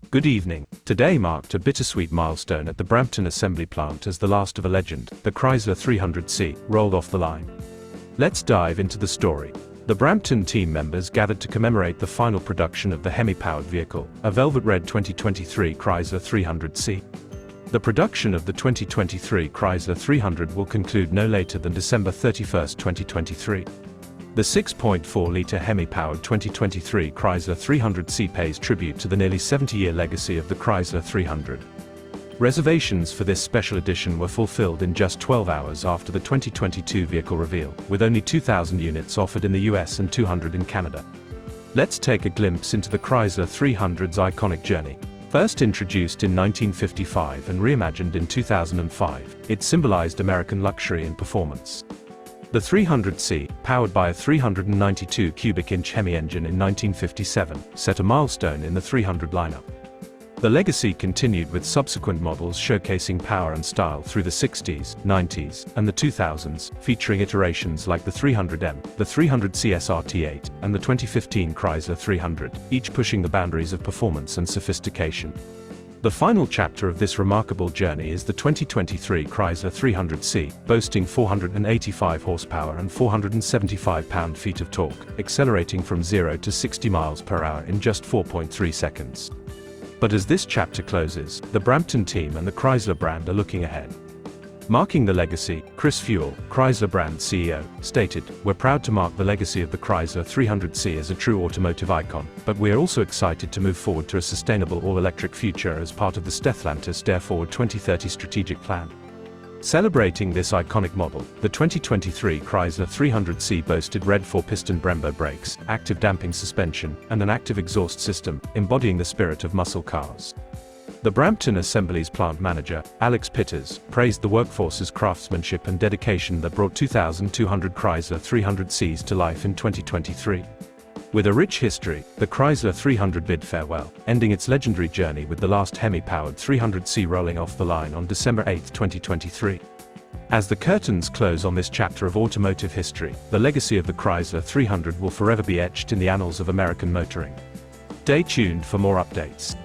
Good evening. Today marked a bittersweet milestone at the Brampton Assembly Plant as the last of a legend, the Chrysler 300C, rolled off the line. Let's dive into the story. The Brampton team members gathered to commemorate the final production of the HEMI-powered vehicle, a velvet red 2023 Chrysler 300C. The production of the 2023 Chrysler 300 will conclude no later than December 31, 2023. The 6.4-litre HEMI-powered 2023 Chrysler 300C pays tribute to the nearly 70-year legacy of the Chrysler 300. Reservations for this special edition were fulfilled in just 12 hours after the 2022 vehicle reveal, with only 2,000 units offered in the US and 200 in Canada. Let's take a glimpse into the Chrysler 300's iconic journey. First introduced in 1955 and reimagined in 2005, it symbolized American luxury and performance. The 300C, powered by a 392 cubic inch HEMI engine in 1957, set a milestone in the 300 lineup. The legacy continued with subsequent models showcasing power and style through the 60s, 90s, and the 2000s, featuring iterations like the 300M, the 300C SRT8, and the 2015 Chrysler 300, each pushing the boundaries of performance and sophistication. The final chapter of this remarkable journey is the 2023 Chrysler 300C, boasting 485 horsepower and 475 pound-feet of torque, accelerating from 0 to 60 miles per hour in just 4.3 seconds. But as this chapter closes, the Brampton team and the Chrysler brand are looking ahead. Marking the legacy, Chris Fuel, Chrysler brand CEO, stated, "We're proud to mark the legacy of the Chrysler 300C as a true automotive icon, but we are also excited to move forward to a sustainable all-electric future as part of the Stellantis Dare Forward 2030 strategic plan." Celebrating this iconic model, the 2023 Chrysler 300C boasted red 4-piston Brembo brakes, active damping suspension, and an active exhaust system, embodying the spirit of muscle cars. The Brampton Assembly's plant manager, Alex Pitters, praised the workforce's craftsmanship and dedication that brought 2,200 Chrysler 300Cs to life in 2023. With a rich history, the Chrysler 300 bid farewell, ending its legendary journey with the last HEMI-powered 300C rolling off the line on December 8, 2023. As the curtains close on this chapter of automotive history, the legacy of the Chrysler 300 will forever be etched in the annals of American motoring. Stay tuned for more updates.